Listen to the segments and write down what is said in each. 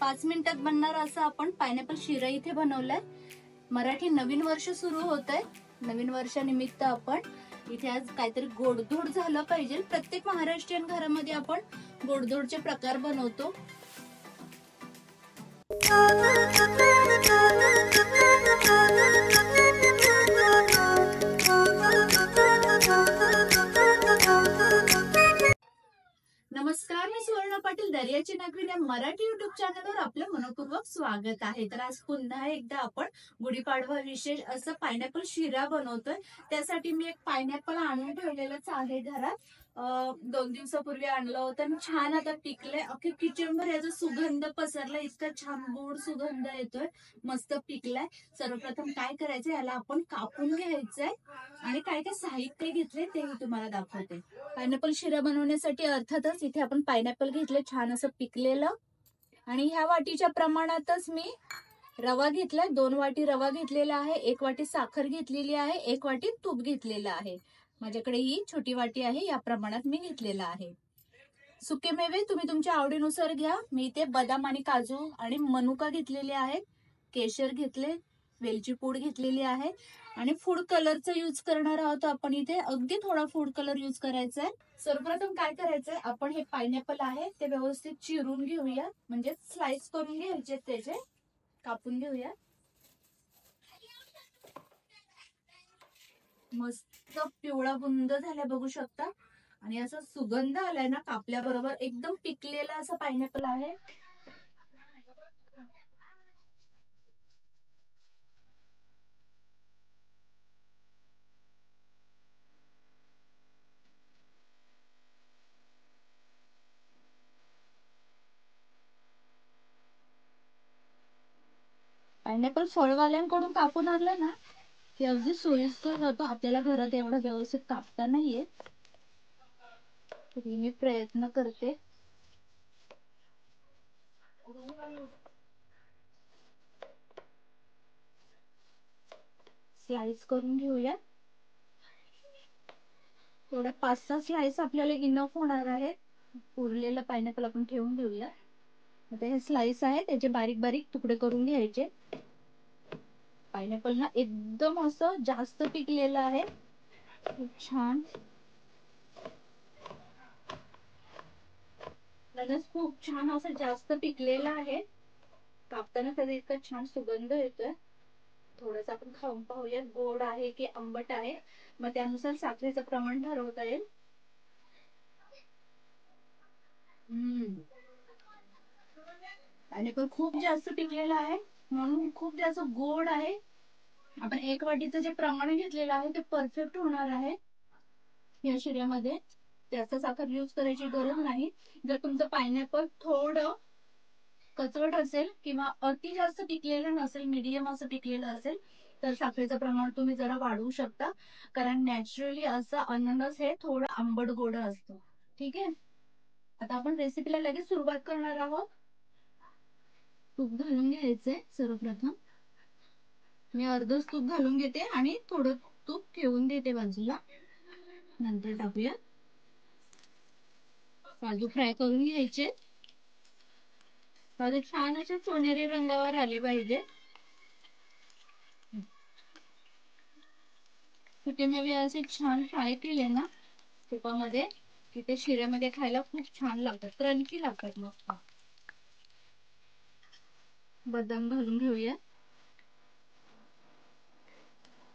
5 मिनिटात बनणार असं आपण पायनॅपल शिरा इथे बनवलाय। मराठी नवीन वर्ष सुरू होतंय। नवीन वर्षानिमित्त आपण इथे आज काहीतरी गोडधोड झालं पाहिजे। प्रत्येक महाराष्ट्रीयन घरामध्ये आपण गोडधोडचे प्रकार बनवतो। नमस्कार, मी सुवर्ण पाटील दर्याची नागरी या मराठी युट्यूब चॅनलवर आपलं मनपूर्वक स्वागत आहे। तर आज पुन्हा एकदा आपण गुढीपाडवा विशेष असं पायनॅपल शिरा बनवतोय। त्यासाठी मी एक पायनॅपल आणून ठेवलेलंच आहे घरात। 2 दिवसापूर्वी आणलं होतं आणि छान आता पिकलंय। अख्खे किचनभर याचा सुगंध पसरला, इतका छान गोड सुगंध येतोय, मस्त पिकलाय। सर्वप्रथम काय करायचं, याला आपण कापून घ्यायचंय आणि काय काय साहित्य घेतले ते मी तुम्हाला दाखवते। पायनॅपल शिरा बनवण्यासाठी अर्थातच इथे आपण पायनॅपल घेतले छान असं पिकलेलं, आणि ह्या वाटीच्या प्रमाणातच मी रवा घेतलाय। 2 वाटी रवा घेतलेला आहे, 1 वाटी साखर घेतलेली आहे, 1 वाटी तूप घेतलेलं आहे। माझ्याकडे ही छोटी वाटी आहे, या प्रमाणात मी घेतलेला आहे। सुके मेवे तुम्ही तुमच्या आवडीनुसार घ्या। मी इथे बदाम आणि काजू आणि मनुका घेतलेले आहेत, केशर घेतले, वेलची पूड घेतलेली आहे आणि फूड कलरचा यूज करणार आहोत आपण इथे। अगदी थोडा फूड कलर यूज करायचा आहे। सर्वप्रथम काय करायचंय, आपण हे पायनॅपल आहे ते व्यवस्थित चिरून घेऊया, म्हणजे स्लाइस करून घ्यायचे, त्याचे कापून घेऊया। मस्त पिवळा बुंद झाला बघू शकता, आणि असा सुगंध आलाय ना कापल्याबरोबर। एकदम पिकलेला असं पायनॅपल आहे। पायनॅपल फळवाल्यांकडून कापून आणलं ना की अगदी सोयीस्कर होतो। आपल्याला घरात एवढं व्यवस्थित कापता नाही येत, तरी मी प्रयत्न करते। स्लाइस करून घेऊया। थोडं 5-6 स्लाइस आपल्याला इनफ होणार आहे। उरलेलं पायनॅपल आपण ठेवून घेऊया। आता हे स्लाइस आहे त्याचे बारीक बारीक तुकडे करून घ्यायचे। पायनॅपल ना एकदम असं जास्त पिकलेलं आहे, खूप छान। खूप छान असं जास्त पिकलेलं आहे, कापताना त्याचा इतका छान सुगंध येतोय। थोडंसं आपण खाऊन पाहूया गोड आहे की आंबट आहे, मग त्यानुसार साखरेचं प्रमाण ठरवता येईल। पायनॅपल खूप जास्त पिकलेला आहे म्हणून खूप जास्त गोड आहे। आपण 1 वाटीचं जे प्रमाण घेतलेलं आहे ते परफेक्ट होणार आहे या शिऱ्यामध्ये। जास्त साखर यूज करायची गरज नाही। जर तुमचं पायनॅपल थोडं कचवट असेल किंवा अति जास्त पिकलेलं नसेल, मीडियम असं पिकलेलं असेल, तर साखरेचं प्रमाण तुम्ही जरा वाढवू शकता, कारण नॅचरली असं अननस हे थोडं आंबट गोड असतं। ठीक आहे, आता आपण रेसिपीला लगेच सुरुवात करणार आहोत। तूप घालून घ्यायचंय सर्वप्रथम। मी अर्धच तूप घालून घेते आणि थोडं तूप ठेवून देते बाजूला, नंतर टाकूया। काजू फ्राय करून घ्यायचे, काजू छान असे सोनेरी रंगावर आले पाहिजे। सुके मेवे असे छान फ्राय केले ना तुपामध्ये की ते शिऱ्यामध्ये खायला खूप छान लागतात, क्रंची लागतात मस्त। बदाम घालून घेऊया।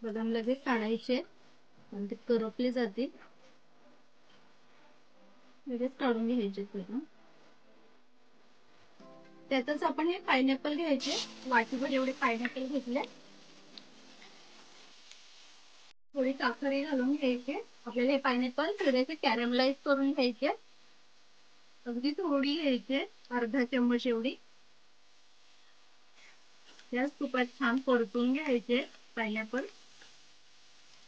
बदाम लगेच काढायचे, पण ते करपले जातील, लगेच काढून घ्यायचे पूर्ण। त्यातच आपण हे पायनॅपल घ्यायचे, वाटीभर एवढे पायनॅपल घेतले। थोडी साखर घालून घ्यायची। आपल्याला हे पायनॅपल थोडेसे कॅरमलाइज करून घ्यायचे, अगदी थोडी घ्यायचे, अर्धा चम्मच एवढी। याच तुपात छान परतून घ्यायचे पायनॅपल।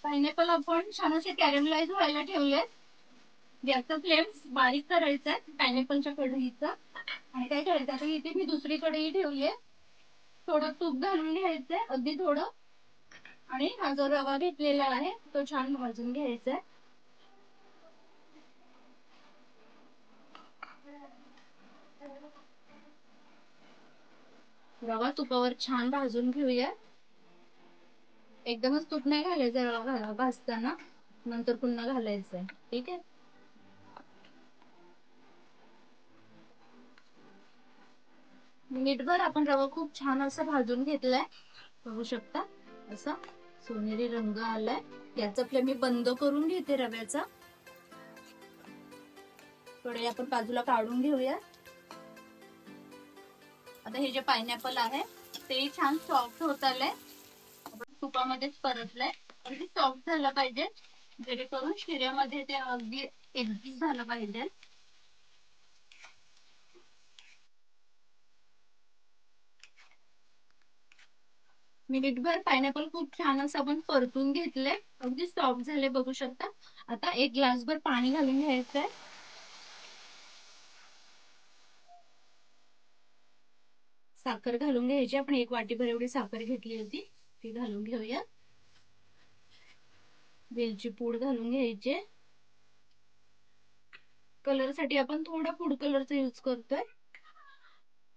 पायनॅपल आपण छान असे कॅरमलाइज व्हायला ठेवले। गॅसचा फ्लेम बारीक करायचा पायनॅपलच्या कढईचा, आणि काय करायचं, आता इथे मी दुसरी कढई ठेवली आहे, थोडं तूप घालून घ्यायचंय, अगदी थोडं, आणि हा जो रवा घेतलेला आहे तो छान भाजून घ्यायचा। रवा तुपावर छान भाजून घेऊया. एकदमच तूप नाही घालायचं रवा भाजताना, नंतर पुन्हा घालायचंय. ठीक आहे. मिनिटभर आपण रवा खूप छान असं भाजून घेतलाय. बघू शकता असा सोनेरी रंग आलाय. याचा फ्लेम मी बंद करून घेते रव्याचा. थोडे आपण बाजूला काढून घेऊया. आता हे जे पायनॅपल आहे ते छान सॉफ्ट होत आलंय. आपण तुपामध्येच परतलंय. अगदी सॉफ्ट झालं पाहिजे, जेणेकरून शिऱ्यामध्ये ते अगदी एकजीव झालं पाहिजे. मिनिटभर पायनॅपल खूप छान असं आपण परतून घेतलंय. अगदी सॉफ्ट झाले बघू शकता. आता एक ग्लासभर पाणी घालून घ्यायचंय. साखर घालून घ्यायची. आपण 1 वाटीभर एवढी साखर घेतली होती, ती घालून घेऊया. वेलची पूड घालून घ्यायची. कलर साठी आपण थोडा फूड कलरचा यूज करतोय.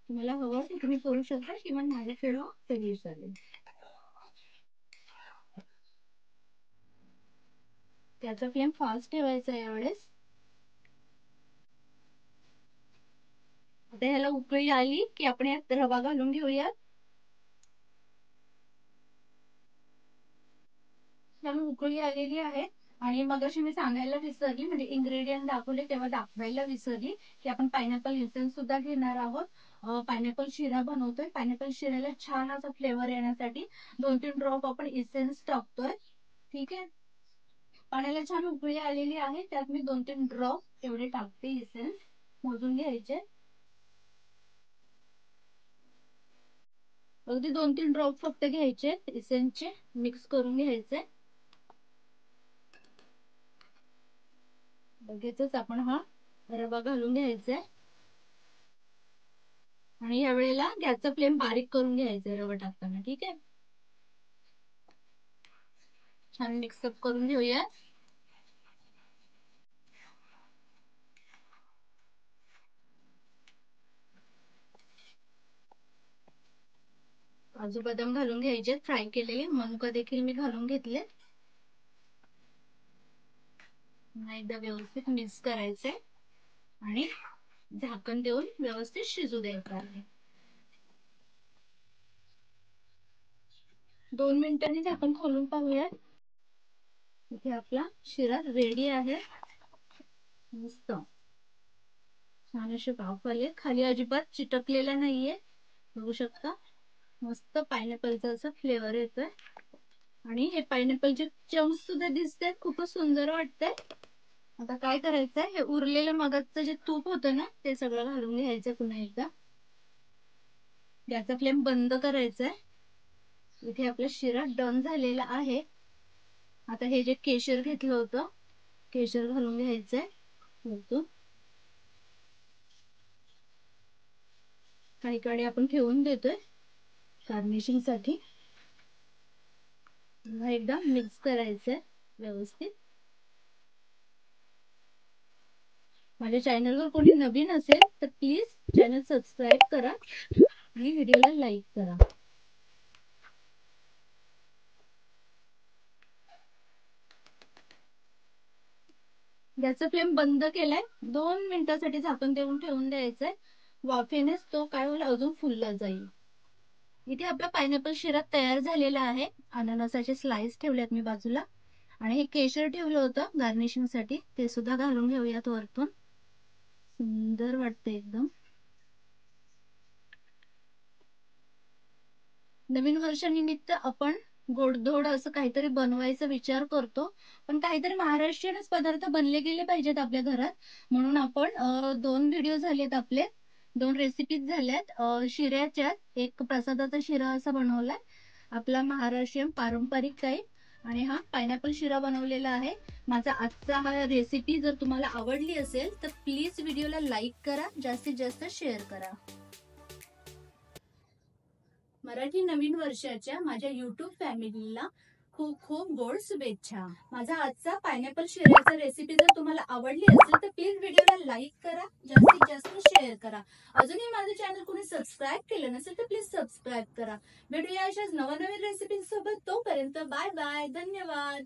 तुम्हाला हवं तर तुम्ही करू शकता किंवा नाही केलं तरी चालेल. त्याचा फ्लेम फास्ट ठेवायचा यावेळेस. आता ह्याला उकळी आली की आपण यात रवा घालून घेऊया. त्यामुळे उकळी आलेली आहे. आणि मगाशी मी सांगायला विसरली, म्हणजे इन्ग्रेडियंट दाखवले तेव्हा दाखवायला विसरली की आपण पायनॅपल इसेन्स सुद्धा घेणार आहोत. पायनॅपल शिरा बनवतोय. पायनॅपल शिऱ्याला छान असा फ्लेवर येण्यासाठी 2-3 ड्रॉप आपण इसेन्स टाकतोय. ठीक आहे. पाण्याला छान उकळी आलेली आहे, त्यात मी 2-3 ड्रॉप एवढे टाकते इसेन्स. मोजून घ्यायचे. अगदी 2-3 ड्रॉप फक्त घ्यायचे इसेन्सचे. मिक्स करून घ्यायचे. लगेचच आपण हा रवा घालून घ्यायचा. आणि या वेळेला गॅसचा फ्लेम बारीक करून घ्यायचा रवा टाकताना. ठीक आहे. छान मिक्सअप करून घेऊया. काजू बदाम घालून घ्यायचे फ्राय केलेले. मनुका देखील मी घालून घेतले. एकदा व्यवस्थित मिक्स करायचे आणि झाकण देऊन व्यवस्थित शिजू द्यायचं आहे. 2 मिनिटांनी झाकण खोलून पाहूया. इथे आपला शिरा रेडी आहे. मस्त छान असे वाफ आले. खाली अजिबात चिटकलेला नाहीये. बघू शकता मस्त पायनॅपलचा असा फ्लेवर येतोय. आणि हे पायनॅपलचे चंक्स सुद्धा दिसतात. खूपच सुंदर वाटतंय. आता काय करायचंय, हे उरलेलं मगाचं जे तूप होतं ना ते सगळं घालून घ्यायचं पुन्हा एकदा. गॅसचा फ्लेम बंद करायचा. इथे आपला शिरा डन झालेला आहे. आता हे जे केशर घेतलं होतं, केशर घालून घ्यायचंय वरतून. काही काडी आपण ठेवून देतोय गार्निशिंग साठी. पुन्हा एकदा मिक्स करायचंय व्यवस्थित. माझ्या चॅनलवर कोणी नवीन असेल तर प्लीज चॅनल सबस्क्राईब करा आणि व्हिडिओला लाईक करा. गॅसचा फ्लेम बंद केलाय. 2 मिनिटांसाठी झाकण देऊन ठेवून द्यायचंय. वाफेनेच तो काय होईल, अजून फुलला जाईल. इथे आपला पायनॅपल शिरा तयार झालेला आहे. अननसाचे स्लाइस ठेवलेत मी बाजूला. आणि हे केशर ठेवलं होतं गार्निशिंग साठी, ते सुद्धा घालून घेऊयात वरतून. सुंदर वाटतं एकदम. नवीन वर्षानिमित्त आपण गोडधोड असं काहीतरी बनवायचा विचार करतो. पण काहीतरी महाराष्ट्रीयनच पदार्थ बनले गेले पाहिजेत आपल्या घरात. म्हणून आपण 2 व्हिडिओ झालेत आपले. 2 रेसिपीज झाल्यात. शिऱ्याच्या एक प्रसादाचा शिरा असा बनवलाय आपला महाराष्ट्रीयन पारंपरिक टाईप. आणि हा पायनॅपल शिरा बनवलेला आहे. माझा आजचा हा रेसिपी जर तुम्हाला आवडली असेल तर प्लीज व्हिडिओला लाईक करा, जास्तीत जास्त शेअर करा. मराठी नवीन वर्षाच्या माझ्या YouTube फॅमिलीला खूप खूप गोड शुभेच्छा. माझा आजचा पायनॅपल शिऱ्याचा रेसिपी जर तुम्हाला आवडली असेल तर प्लीज व्हिडिओला लाईक करा, जास्तीत जास्त शेअर करा. अजूनही माझं चॅनल कोणी सबस्क्राईब केलं नसेल तर प्लीज सबस्क्राईब करा. भेटूया अशाच नवनवीन रेसिपींसोबत. तोपर्यंत बाय बाय. धन्यवाद.